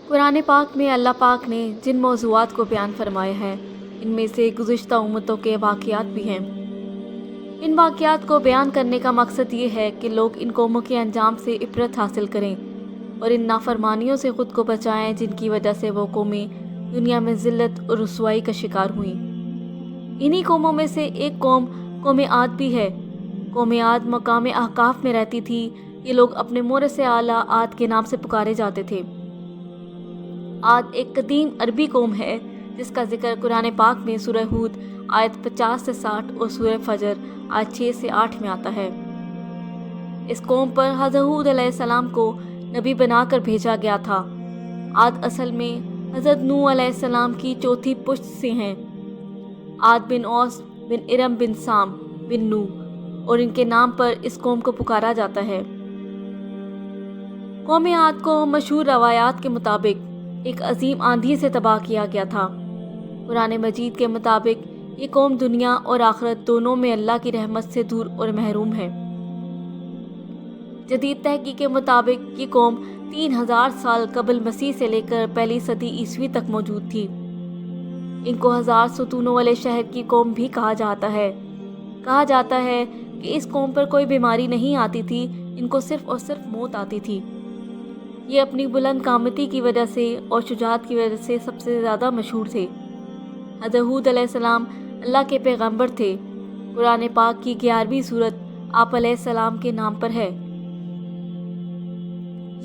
قرآن پاک میں اللہ پاک نے جن موضوعات کو بیان فرمایا ہے ان میں سے گزشتہ امتوں کے واقعات بھی ہیں۔ ان واقعات کو بیان کرنے کا مقصد یہ ہے کہ لوگ ان قوموں کے انجام سے عبرت حاصل کریں اور ان نافرمانیوں سے خود کو بچائیں جن کی وجہ سے وہ قومیں دنیا میں ذلت اور رسوائی کا شکار ہوئیں۔ انہی قوموں میں سے ایک قوم عاد بھی ہے۔ قوم عاد مقام احقاف میں رہتی تھی۔ یہ لوگ اپنے مورث اعلیٰ عاد کے نام سے پکارے جاتے تھے۔ عاد ایک قدیم عربی قوم ہے جس کا ذکر قرآن پاک میں سورہ ہود آیت 50 سے 60 اور سورہ فجر آیت 6 سے 8 میں آتا ہے۔ اس قوم پر حضرت ہود علیہ السلام کو نبی بنا کر بھیجا گیا تھا۔ عاد اصل میں حضرت نوح علیہ السلام کی چوتھی پشت سے ہیں۔ عاد بن اوس بن ارم بن سام بن نوح اور ان کے نام پر اس قوم کو پکارا جاتا ہے۔ قوم عاد کو مشہور روایات کے مطابق ایک عظیم آندھی سے تباہ کیا گیا تھا۔ قرآن مجید کے مطابق یہ قوم دنیا اور آخرت دونوں میں اللہ کی رحمت سے دور اور محروم ہے۔ جدید تحقیق کے مطابق یہ قوم 3000 سال قبل مسیح سے لے کر پہلی صدی عیسوی تک موجود تھی۔ ان کو 1000 ستونوں والے شہر کی قوم بھی کہا جاتا ہے۔ کہا جاتا ہے کہ اس قوم پر کوئی بیماری نہیں آتی تھی، ان کو صرف اور صرف موت آتی تھی۔ یہ اپنی بلند قامتی کی وجہ سے اور شجاعت کی وجہ سے سب سے زیادہ مشہور تھے۔ حضرت ہود علیہ السلام اللہ کے پیغمبر تھے۔ قرآن پاک کی 11ویں سورت آپ علیہ السلام کے نام پر ہے۔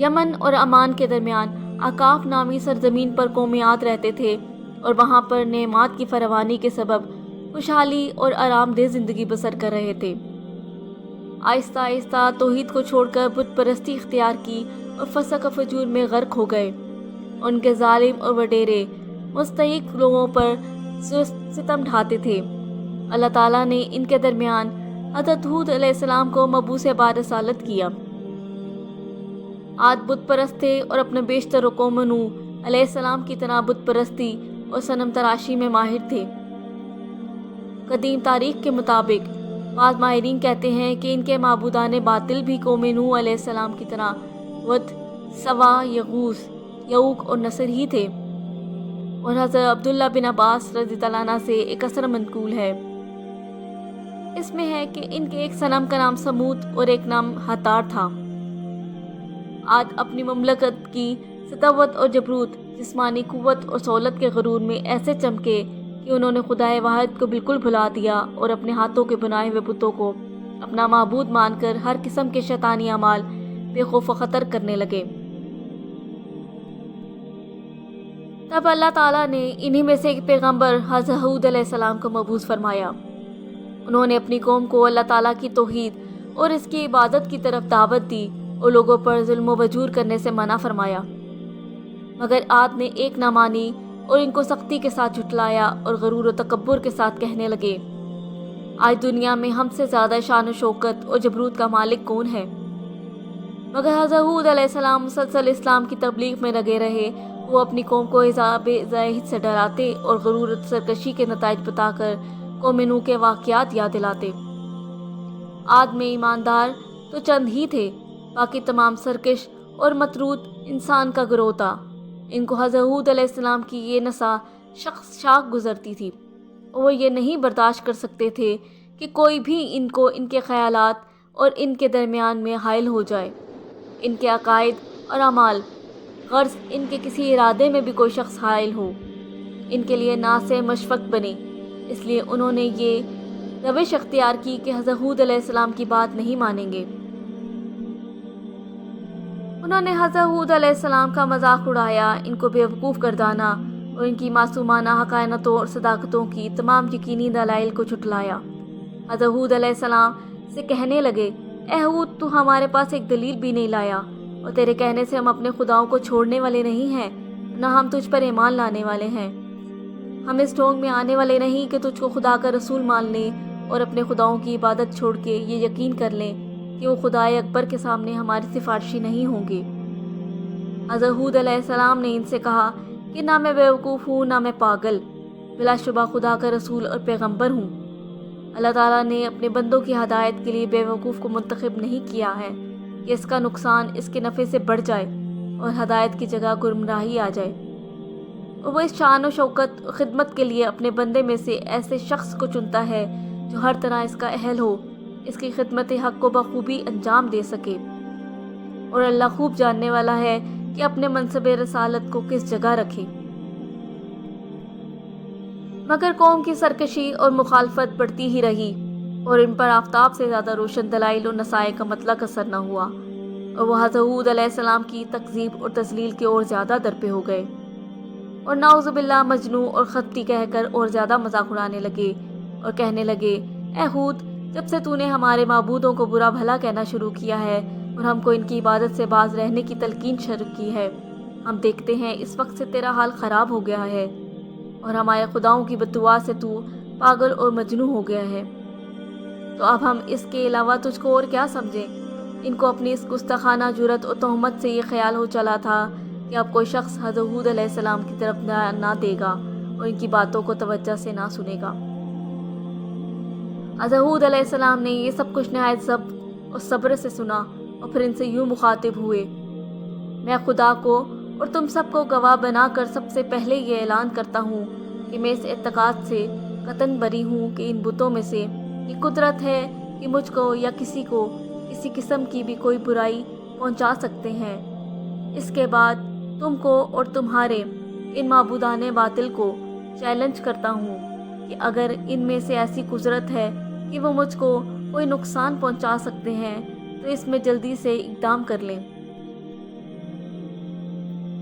یمن اور عمان کے درمیان احقاف نامی سرزمین پر قوم عاد رہتے تھے اور وہاں پر نعمات کی فراوانی کے سبب خوشحالی اور آرام دہ زندگی بسر کر رہے تھے۔ آہستہ آہستہ توحید کو چھوڑ کر بت پرستی اختیار کی اور فسق و فجور میں غرق ہو گئے۔ ان کے ظالم اور وڈیرے مستحق لوگوں پر ستم ڈھاتے تھے۔ اللہ تعالیٰ نے ان کے درمیان حضرت ہود علیہ السلام کو مبعوث رسالت کیا۔ عاد بت پرست تھے اور اپنے بیشتر قوم نوح علیہ السلام کی طرح بت پرستی اور صنم تراشی میں ماہر تھے۔ قدیم تاریخ کے مطابق بعض ماہرین کہتے ہیں کہ ان کے معبودان باطل بھی قوم نوح علیہ السلام کی طرح ود، سوا، یغوث، یعوق اور نصر ہی تھے، اور حضرت عبداللہ بن عباس رضی اللہ عنہ سے ایک اثر منقول ہے۔ اس میں ہے کہ ان کے ایک صنم کا نام سمود اور ایک نام ہتار تھا۔ عاد اپنی مملکت کی سطوت اور جبروت، جسمانی قوت اور سہولت کے غرور میں ایسے چمکے کہ انہوں نے خدائے واحد کو بالکل بھلا دیا اور اپنے ہاتھوں کے بنائے ہوئے بتوں کو اپنا معبود مان کر ہر قسم کے شیطانی اعمال بے خوف و خطر کرنے لگے۔ تب اللہ تعالیٰ نے انہی میں سے ایک پیغمبر حضرت ہود علیہ السلام کو مبعوث فرمایا۔ انہوں نے اپنی قوم کو اللہ تعالیٰ کی توحید اور اس کی عبادت کی طرف دعوت دی اور لوگوں پر ظلم و وجور کرنے سے منع فرمایا، مگر عاد نے ایک نہ مانی اور ان کو سختی کے ساتھ جھٹلایا اور غرور و تکبر کے ساتھ کہنے لگے، آج دنیا میں ہم سے زیادہ شان و شوکت اور جبروت کا مالک کون ہے؟ مگر حضرت ہود علیہ السلام مسلسل اسلام کی تبلیغ میں لگے رہے۔ وہ اپنی قوم کو عذاب زاہد سے ڈراتے اور غرور و سرکشی کے نتائج بتا کر قوم نوح کے واقعات یاد دلاتے۔ عاد میں ایماندار تو چند ہی تھے، باقی تمام سرکش اور مطرود انسان کا گروہ تھا۔ ان کو حضرت ہود علیہ السلام کی یہ نصح شاق گزرتی تھی اور وہ یہ نہیں برداشت کر سکتے تھے کہ کوئی بھی ان کو ان کے خیالات اور ان کے درمیان میں حائل ہو جائے۔ ان کے عقائد اور اعمال، غرض ان کے کسی ارادے میں بھی کوئی شخص حائل ہو، ان کے لیے نہ سے مشفق بنے۔ اس لیے انہوں نے یہ روش اختیار کی کہ حضرت ہود علیہ السلام کی بات نہیں مانیں گے۔ انہوں نے حضرت ہود علیہ السلام کا مذاق اڑایا، ان کو بیوقوف گردانا اور ان کی معصومانہ حقانتوں اور صداقتوں کی تمام یقینی دلائل کو جھٹلایا۔ حضرت ہود علیہ السلام سے کہنے لگے، اے ہود، تو ہمارے پاس ایک دلیل بھی نہیں لایا، اور تیرے کہنے سے ہم اپنے خداؤں کو چھوڑنے والے نہیں ہیں، نہ ہم تجھ پر ایمان لانے والے ہیں۔ ہم اس ڈھونگ میں آنے والے نہیں کہ تجھ کو خدا کا رسول مان لیں اور اپنے خداؤں کی عبادت چھوڑ کے یہ یقین کر لیں کہ وہ خدائے اکبر کے سامنے ہماری سفارشی نہیں ہوں گے۔ حضرت ہود علیہ السلام نے ان سے کہا کہ نہ میں بیوقوف ہوں نہ میں پاگل، بلا شبہ خدا کا رسول اور پیغمبر ہوں۔ اللہ تعالیٰ نے اپنے بندوں کی ہدایت کے لیے بیوقوف کو منتخب نہیں کیا ہے کہ اس کا نقصان اس کے نفع سے بڑھ جائے اور ہدایت کی جگہ گمراہی آ جائے، اور وہ اس شان و شوکت اور خدمت کے لیے اپنے بندے میں سے ایسے شخص کو چنتا ہے جو ہر طرح اس کا اہل ہو، اس کی خدمت حق کو بخوبی انجام دے سکے۔ اور اللہ خوب جاننے والا ہے کہ اپنے منصب رسالت کو کس جگہ رکھے۔ مگر قوم کی سرکشی اور مخالفت بڑھتی ہی رہی، اور ان پر آفتاب سے زیادہ روشن دلائل اور نصائح کا مطلق اثر نہ ہوا، اور وہ حضرت ہود علیہ السلام کی تکذیب اور تذلیل کی اور زیادہ درپے ہو گئے، اور نعوذ باللہ مجنوں اور خطی کہہ کر اور زیادہ مذاق اڑانے لگے، اور کہنے لگے، اے ہود، جب سے تو نے ہمارے معبودوں کو برا بھلا کہنا شروع کیا ہے اور ہم کو ان کی عبادت سے باز رہنے کی تلقین شروع کی ہے، ہم دیکھتے ہیں اس وقت سے تیرا حال خراب ہو گیا ہے، اور ہمارے خداؤں کی بددعا سے تو پاگل اور مجنوں ہو گیا ہے۔ تو اب ہم اس کے علاوہ تجھ کو اور کیا سمجھیں؟ ان کو اپنی اس گستاخانہ جرت اور تہمت سے یہ خیال ہو چلا تھا کہ اب کوئی شخص حضرت ہود علیہ السلام کی طرف نہ دے گا اور ان کی باتوں کو توجہ سے نہ سنے گا۔ حضرت ہود علیہ السلام نے یہ سب کچھ نہایت ضبط اور صبر سے سنا، اور پھر ان سے یوں مخاطب ہوئے، میں خدا کو اور تم سب کو گواہ بنا کر سب سے پہلے یہ اعلان کرتا ہوں کہ میں اس اعتقاد سے قطعاً بری ہوں کہ ان بتوں میں سے یہ قدرت ہے کہ مجھ کو یا کسی کو کسی قسم کی بھی کوئی برائی پہنچا سکتے ہیں۔ اس کے بعد تم کو اور تمہارے ان معبودان باطل کو چیلنج کرتا ہوں کہ اگر ان میں سے ایسی قدرت ہے کہ وہ مجھ کو کوئی نقصان پہنچا سکتے ہیں تو اس میں جلدی سے اقدام کر لیں۔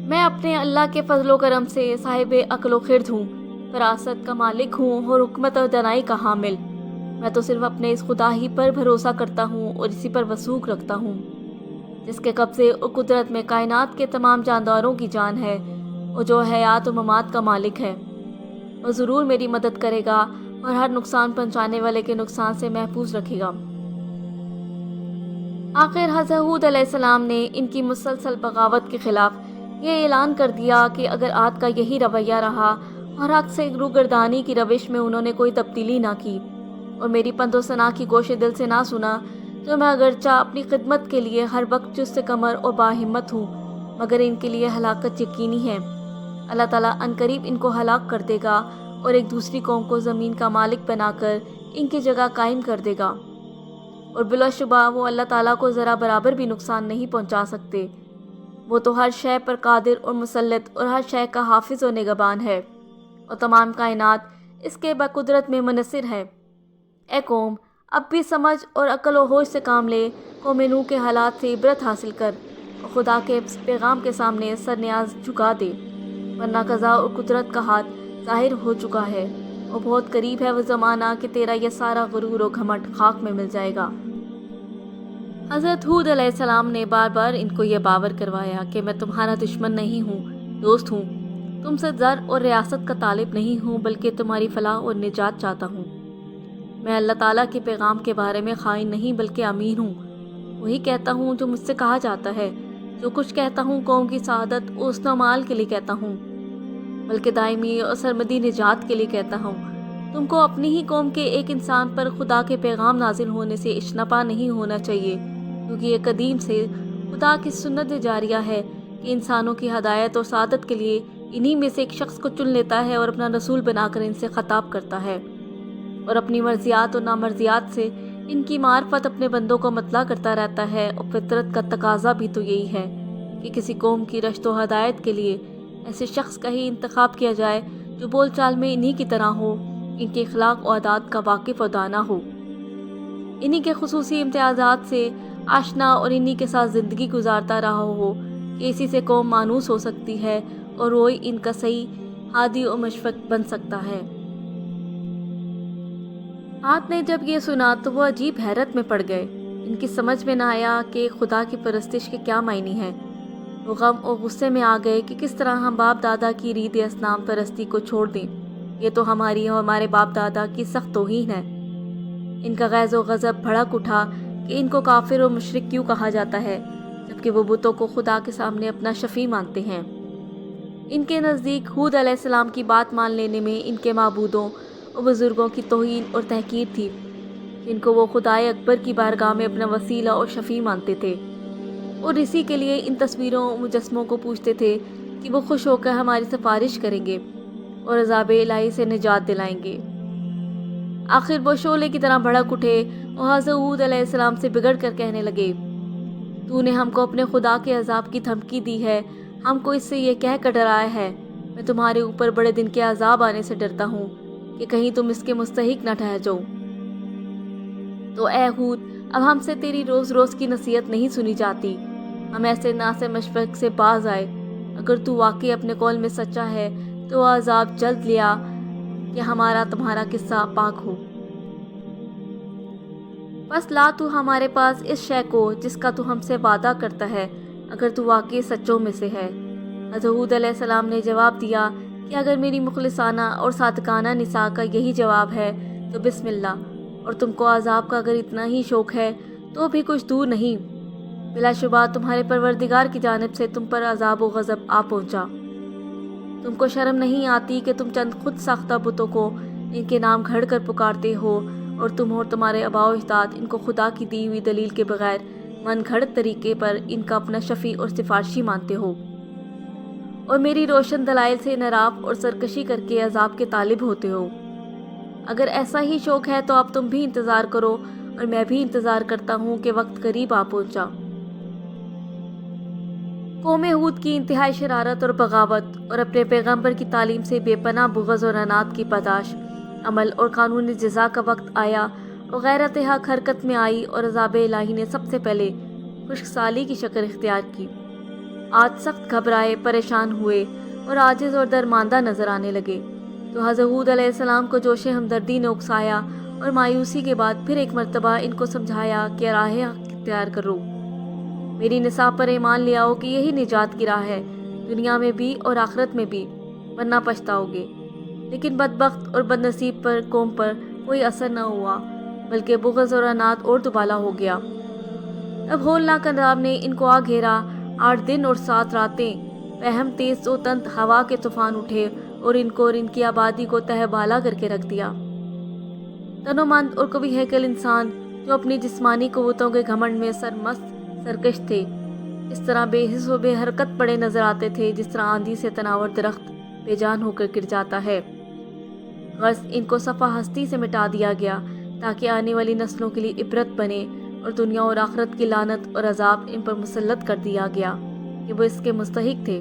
میں اپنے اللہ کے فضل و کرم سے صاحب عقل و خرد ہوں، فراست کا مالک ہوں اور حکمت اور دانائی کا حامل۔ میں تو صرف اپنے اس خدا ہی پر بھروسہ کرتا ہوں اور اسی پر وثوق رکھتا ہوں، جس کے قبضے اور قدرت میں کائنات کے تمام جانداروں کی جان ہے، اور جو حیات و ممات کا مالک ہے، اور ضرور میری مدد کرے گا اور ہر نقصان پہنچانے والے کے نقصان سے محفوظ رکھے گا۔ آخر حضرت ہود علیہ السلام نے ان کی مسلسل بغاوت کے خلاف یہ اعلان کر دیا کہ اگر عاد کا یہی رویہ رہا اور حق سے روگردانی کی روش میں انہوں نے کوئی تبدیلی نہ کی اور میری پند و ثنا کی گوش دل سے نہ سنا، تو میں اگرچہ اپنی خدمت کے لیے ہر وقت چست کمر اور باہمت ہوں، مگر ان کے لیے ہلاکت یقینی ہے۔ اللہ تعالیٰ عنقریب ان کو ہلاک کر دے گا اور ایک دوسری قوم کو زمین کا مالک بنا کر ان کی جگہ قائم کر دے گا، اور بلا شبہ وہ اللہ تعالیٰ کو ذرا برابر بھی نقصان نہیں پہنچا سکتے۔ وہ تو ہر شے پر قادر اور مسلط اور ہر شے کا حافظ و نگہبان ہے، اور تمام کائنات اس کے بقدرت میں منحصر ہے۔ اے قوم، اب بھی سمجھ اور عقل و ہوش سے کام لے، قوم نوح کے حالات سے عبرت حاصل کر اور خدا کے پیغام کے سامنے سر نیاز جھکا دے، ورنہ قضا اور قدرت کا ہاتھ ظاہر ہو چکا ہے، اور بہت قریب ہے وہ زمانہ کہ تیرا یہ سارا غرور و گھمنڈ خاک میں مل جائے گا۔ حضرت ہود علیہ السلام نے بار بار ان کو یہ باور کروایا کہ میں تمہارا دشمن نہیں ہوں، دوست ہوں، تم سے زر اور ریاست کا طالب نہیں ہوں، بلکہ تمہاری فلاح اور نجات چاہتا ہوں۔ میں اللہ تعالیٰ کے پیغام کے بارے میں خائن نہیں بلکہ امین ہوں، وہی کہتا ہوں جو مجھ سے کہا جاتا ہے، جو کچھ کہتا ہوں قوم کی سعادت اور حسن و مال کے لیے کہتا ہوں، بلکہ دائمی اور سرمدی نجات کے لیے کہتا ہوں۔ تم کو اپنی ہی قوم کے ایک انسان پر خدا کے پیغام نازل ہونے سے اشنپا نہیں ہونا چاہیے، کیونکہ یہ قدیم سے خدا کی سنت جاریہ ہے کہ انسانوں کی ہدایت اور سعادت کے لیے انہی میں سے ایک شخص کو چن لیتا ہے اور اپنا رسول بنا کر ان سے خطاب کرتا ہے، اور اپنی مرضیات اور نامرضیات سے ان کی معرفت اپنے بندوں کو مطلع کرتا رہتا ہے۔ اور فطرت کا تقاضا بھی تو یہی ہے کہ کسی قوم کی رشد و ہدایت کے لیے ایسے شخص کا ہی انتخاب کیا جائے جو بول چال میں انہی کی طرح ہو، ان کے اخلاق و عادات کا واقف و دانا ہو، انہی کے خصوصی امتیازات سے آشنا اور انہی کے ساتھ زندگی گزارتا رہا ہو کہ اسی سے قوم مانوس ہو سکتی ہے اور وہی ان کا صحیح ہادی و مشفق بن سکتا ہے۔ عاد نے جب یہ سنا تو وہ عجیب حیرت میں پڑ گئے، ان کی سمجھ میں نہ آیا کہ خدا کی پرستش کے کیا معنی ہیں۔ وہ غم اور غصے میں آ گئے کہ کس طرح ہم باپ دادا کی رید اصنام پرستی کو چھوڑ دیں، یہ تو ہماری اور ہمارے باپ دادا کی سخت توہین ہے۔ ان کا غیظ و غضب بھڑک اٹھا کہ ان کو کافر و مشرک کیوں کہا جاتا ہے، جبکہ وہ بتوں کو خدا کے سامنے اپنا شفیع مانتے ہیں۔ ان کے نزدیک ہود علیہ السلام کی بات مان لینے میں ان کے معبودوں اور بزرگوں کی توہین اور تحقیر تھی، جن کو وہ خدائے اکبر کی بارگاہ میں اپنا وسیلہ اور شفیع مانتے تھے۔ اور اسی کے لیے ان تصویروں مجسموں کو پوچھتے تھے کہ وہ خوش ہو کر ہماری سفارش کریں گے اور عذاب الہی سے نجات دلائیں گے۔ آخر وہ شعلے کی طرح بھڑک اٹھے اور حضرت ہود علیہ السلام سے بگڑ کر کہنے لگے، تو نے ہم کو اپنے خدا کے عذاب کی دھمکی دی ہے، ہم کو اس سے یہ کہہ کر ڈرایا ہے، میں تمہارے اوپر بڑے دن کے عذاب آنے سے ڈرتا ہوں کہ کہیں تم اس کے مستحق نہ ٹھہر جاؤ۔ تو اے ہود، اب ہم سے تیری روز روز کی نصیحت نہیں سنی جاتی، ہم ایسے ناس مشفق سے باز آئے، اگر تو واقعی اپنے قول میں سچا ہے تو عذاب جلد لیا کہ ہمارا تمہارا قصہ پاک ہو۔ بس لا تو ہمارے پاس اس شے کو جس کا تو ہم سے وعدہ کرتا ہے، اگر تو واقعی سچوں میں سے ہے۔ حضرت ہود علیہ السلام نے جواب دیا کہ اگر میری مخلصانہ اور صادقانہ نساء کا یہی جواب ہے تو بسم اللہ، اور تم کو عذاب کا اگر اتنا ہی شوق ہے تو بھی کچھ دور نہیں، بلا شبہ تمہارے پروردگار کی جانب سے تم پر عذاب و غضب آ پہنچا۔ تم کو شرم نہیں آتی کہ تم چند خود ساختہ بتوں کو ان کے نام گھڑ کر پکارتے ہو، اور تم اور تمہارے آباء و اجداد ان کو خدا کی دی ہوئی دلیل کے بغیر من گھڑت طریقے پر ان کا اپنا شفیع اور سفارشی مانتے ہو، اور میری روشن دلائل سے انحراف اور سرکشی کر کے عذاب کے طالب ہوتے ہو۔ اگر ایسا ہی شوق ہے تو اب تم بھی انتظار کرو، اور میں بھی انتظار کرتا ہوں کہ وقت قریب آ پہنچا۔ قوم ہود کی انتہائی شرارت اور بغاوت اور اپنے پیغمبر کی تعلیم سے بے پناہ بغض اور عناد کی پاداش عمل اور قانون جزا کا وقت آیا اور غیرت حق حرکت میں آئی، اور عذاب الہی نے سب سے پہلے خشک سالی کی شکل اختیار کی۔ آج سخت گھبرائے، پریشان ہوئے اور عاجز اور درماندہ نظر آنے لگے، تو حضرت ہود علیہ السلام کو جوش ہمدردی نے اکسایا اور مایوسی کے بعد پھر ایک مرتبہ ان کو سمجھایا کہ راہ حق اختیار کرو، میری نصاح پر ایمان لے آؤ کہ یہی نجات کی راہ ہے، دنیا میں بھی اور آخرت میں بھی، ورنہ پچھتاؤ گے۔ لیکن بدبخت اور بد نصیب پر قوم پر کوئی اثر نہ ہوا، بلکہ بغض اور عناد اور دوبالا ہو گیا۔ اب ہولناک عذاب نے ان کو آ گھیرا، 8 دن اور 7 راتیں پہم تیز و تند ہوا کے طوفان اٹھے اور ان کو اور ان کی آبادی کو تہہ بالا کر کے رکھ دیا۔ تنومند اور قوی ہیکل انسان جو اپنی جسمانی قوتوں کے گھمنڈ میں سرمست سرکش تھے، اس طرح بے حس و بے حرکت پڑے نظر آتے تھے جس طرح آندھی سے تناور درخت بے جان ہو کر گر جاتا ہے۔ غرض ان کو صفحہ ہستی سے مٹا دیا گیا تاکہ آنے والی نسلوں کے لیے عبرت بنے، اور دنیا اور آخرت کی لعنت اور عذاب ان پر مسلط کر دیا گیا کہ وہ اس کے مستحق تھے۔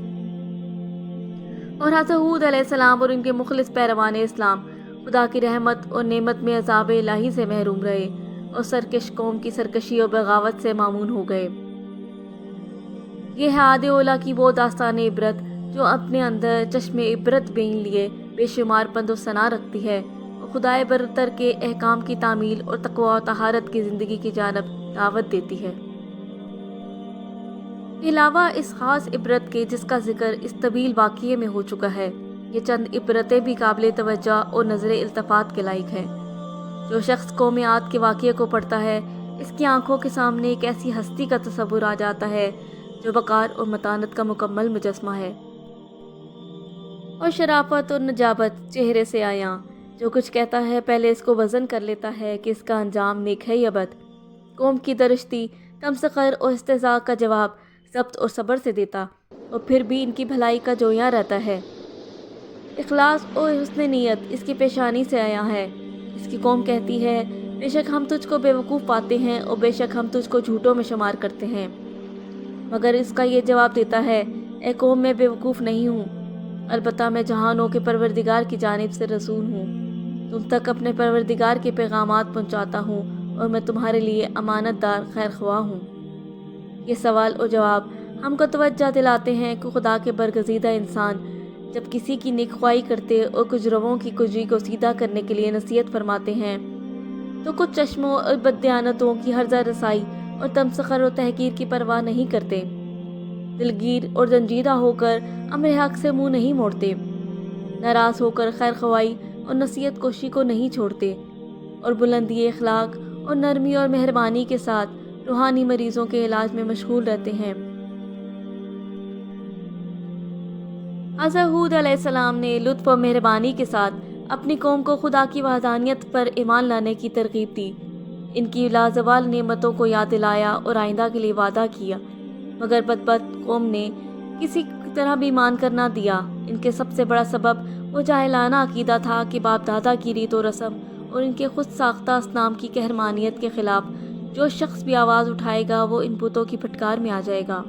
اور حضرت ہود علیہ السلام اور ان کے مخلص پیروان اسلام خدا کی رحمت اور نعمت میں عذاب الہی سے محروم رہے اور سرکش قوم کی سرکشی اور بغاوت سے مامون ہو گئے۔ یہ ہے عاد اولا کی وہ داستان عبرت جو اپنے اندر چشم عبرت بین لیے بے شمار پند و ثنا رکھتی ہے، اور خدائے برتر کے احکام کی تعمیل اور تقوی و طہارت کی زندگی کی جانب دعوت دیتی ہے۔ علاوہ اس خاص عبرت کے جس کا ذکر اس طویل واقعے میں ہو چکا ہے، یہ چند عبرتیں بھی قابل توجہ اور نظر التفات کے لائق ہیں۔ جو شخص قوم عاد کے واقعے کو پڑھتا ہے، اس کی آنکھوں کے سامنے ایک ایسی ہستی کا تصور آ جاتا ہے جو وقار اور متانت کا مکمل مجسمہ ہے، اور شرافت اور نجابت چہرے سے آیاں، جو کچھ کہتا ہے پہلے اس کو وزن کر لیتا ہے کہ اس کا انجام نیک ہے یا بد۔ قوم کی درشتی، تمسخر اور استہزاء کا جواب ضبط اور صبر سے دیتا، اور پھر بھی ان کی بھلائی کا جویاں رہتا ہے۔ اخلاص اور حسن نیت اس کی پیشانی سے آیا ہے۔ اس کی قوم کہتی ہے، بے شک ہم تجھ کو بے وقوف پاتے ہیں اور بے شک ہم تجھ کو جھوٹوں میں شمار کرتے ہیں، مگر اس کا یہ جواب دیتا ہے، اے قوم میں بے وقوف نہیں ہوں، البتہ میں جہانوں کے پروردگار کی جانب سے رسول ہوں، تم تک اپنے پروردگار کے پیغامات پہنچاتا ہوں اور میں تمہارے لیے امانت دار خیر خواہ ہوں۔ یہ سوال اور جواب ہم کو توجہ دلاتے ہیں کہ خدا کے برگزیدہ انسان جب کسی کی نیک خواہی کرتے اور کچھ رووں کی کجی کو سیدھا کرنے کے لیے نصیحت فرماتے ہیں تو کچھ چشموں اور بددیانتوں کی ہرزہ رسائی اور تمسخر و تحقیر کی پرواہ نہیں کرتے، دلگیر اور زنجیدہ ہو کر امر حق سے منہ نہیں موڑتے، ناراض ہو کر خیر خواہی اور نصیحت کوشی کو نہیں چھوڑتے، اور بلندی اخلاق اور نرمی اور مہربانی کے ساتھ روحانی مریضوں کے علاج میں مشغول رہتے ہیں۔ حضرت ہود علیہ السلام نے لطف و مہربانی کے ساتھ اپنی قوم کو خدا کی وحدانیت پر ایمان لانے کی ترغیب دی، ان کی لازوال نعمتوں کو یاد دلایا اور آئندہ کے لیے وعدہ کیا مگر بدبخت قوم نے کسی طرح بھی مان کر نہ دیا۔ ان کے سب سے بڑا سبب وہ جاہلانہ عقیدہ تھا کہ باپ دادا کی ریت و رسم اور ان کے خود ساختہ اصنام کی قہرمانیت کے خلاف جو شخص بھی آواز اٹھائے گا وہ ان بتوں کی پھٹکار میں آ جائے گا۔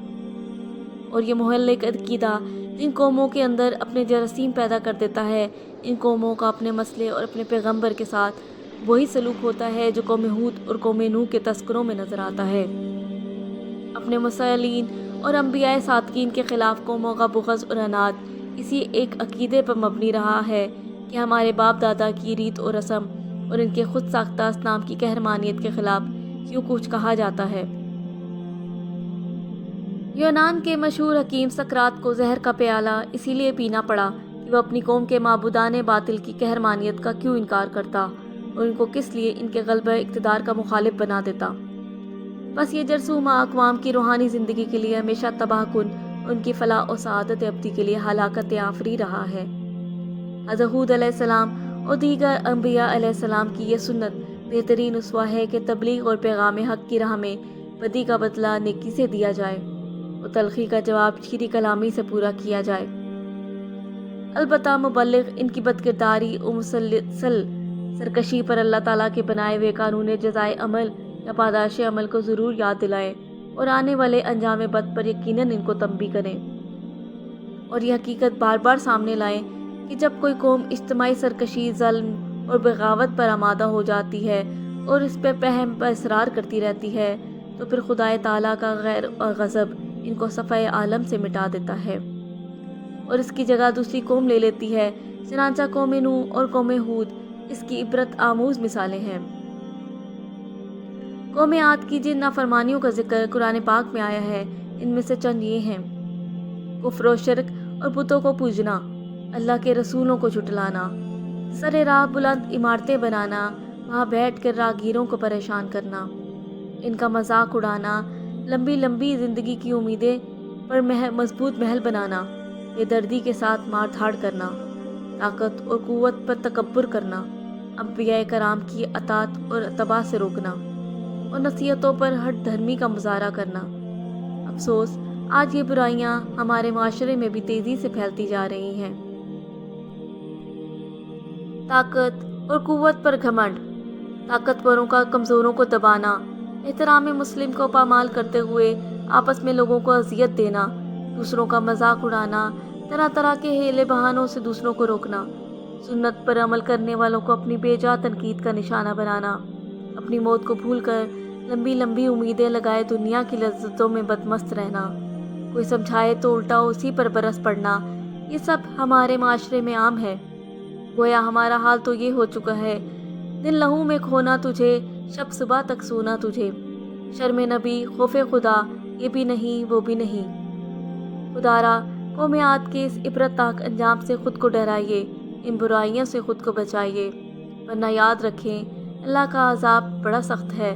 اور یہ مہلک عقیدہ جن قوموں کے اندر اپنے جراثیم پیدا کر دیتا ہے، ان قوموں کا اپنے مسئلے اور اپنے پیغمبر کے ساتھ وہی سلوک ہوتا ہے جو قوم ہود اور قوم نوح کے تذکروں میں نظر آتا ہے۔ اپنے مرسلین اور انبیاء صادقین کے خلاف قوموں کا بغض اور عناد اسی ایک عقیدے پر مبنی رہا ہے کہ ہمارے باپ دادا کی ریت و رسم اور ان کے خود ساختہ اصنام کی قہرمانیت کے خلاف کیوں کچھ کہا جاتا ہے۔ یونان کے مشہور حکیم سقراط کو زہر کا پیالہ اسی لیے پینا پڑا کہ وہ اپنی قوم کے معبودان باطل کی قہرمانیت کا کیوں انکار کرتا اور ان کو کس لیے ان کے غلبہ اقتدار کا مخالف بنا دیتا۔ بس یہ جرثومہ اقوام کی روحانی زندگی کے لیے ہمیشہ تباہ کن، ان کی فلاح و سعادت ابدی کے لیے ہلاکت آفری رہا ہے۔ حضرت ہود علیہ السلام اور دیگر انبیاء علیہ السلام کی یہ سنت بہترین اسوہ ہے کہ تبلیغ اور پیغام حق کی راہ میں بدی کا بدلہ نیکی سے دیا جائے اور تلخی کا جواب شیریں کلامی سے پورا کیا جائے۔ البتہ مبلغ ان کی بدکرداری اور مسلسل سرکشی پر اللہ تعالیٰ کے بنائے ہوئے قانون جزائے عمل یا پاداش عمل کو ضرور یاد دلائیں اور آنے والے انجام بد پر یقیناً ان کو تنبیہ کریں، اور یہ حقیقت بار بار سامنے لائیں کہ جب کوئی قوم اجتماعی سرکشی، ظلم اور بغاوت پر آمادہ ہو جاتی ہے اور اس پہ پہم پر اصرار کرتی رہتی ہے تو پھر خدائے تعالیٰ کا غیر اور غضب ان کو صفحۂ عالم سے مٹا دیتا ہے اور اس کی جگہ دوسری قوم لے لیتی ہے۔ چنانچہ قوم نوح اور قوم ہود اس کی عبرت آموز مثالیں ہیں۔ قوم عاد کی جن نافرمانیوں کا ذکر قرآن پاک میں آیا ہے ان میں سے چند یہ ہیں: کفر و شرک اور بتوں کو پوجنا، اللہ کے رسولوں کو جھٹلانا، سر راہ بلند عمارتیں بنانا، وہاں بیٹھ کر راہگیروں کو پریشان کرنا، ان کا مذاق اڑانا، لمبی لمبی زندگی کی امیدیں پر مضبوط محل بنانا، بے دردی کے ساتھ مار دھاڑ کرنا، طاقت اور قوت پر تکبر کرنا، انبیاء کرام کی اطاعت اور اتباع سے روکنا اور نصیحتوں پر ہٹ دھرمی کا مظاہرہ کرنا۔ افسوس، آج یہ برائیاں ہمارے معاشرے میں بھی تیزی سے پھیلتی جا رہی ہیں۔ طاقت اور قوت پر گھمنڈ، طاقتوروں کا کمزوروں کو دبانا، احترام مسلم کو پامال کرتے ہوئے آپس میں لوگوں کو اذیت دینا، دوسروں کا مذاق اڑانا، طرح طرح کے ہیلے بہانوں سے دوسروں کو روکنا، سنت پر عمل کرنے والوں کو اپنی بے جا تنقید کا نشانہ بنانا، اپنی موت کو بھول کر لمبی لمبی امیدیں لگائے دنیا کی لذتوں میں بدمست رہنا، کوئی سمجھائے تو الٹا اسی پر برس پڑنا، یہ سب ہمارے معاشرے میں عام ہے۔ گویا ہمارا حال تو یہ ہو چکا ہے: دن لہو میں کھونا تجھے، شب صبح تک سونا تجھے، شرم نبی، خوف خدا، یہ بھی نہیں وہ بھی نہیں۔ خدارا، قوم عاد کے اس عبرتناک انجام سے خود کو ڈرائیے، ان برائیوں سے خود کو بچائیے، ورنہ یاد رکھیں اللہ کا عذاب بڑا سخت ہے۔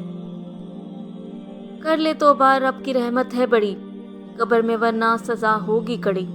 کر لے توبہ، رب کی رحمت ہے بڑی، قبر میں ورنہ سزا ہوگی کڑی۔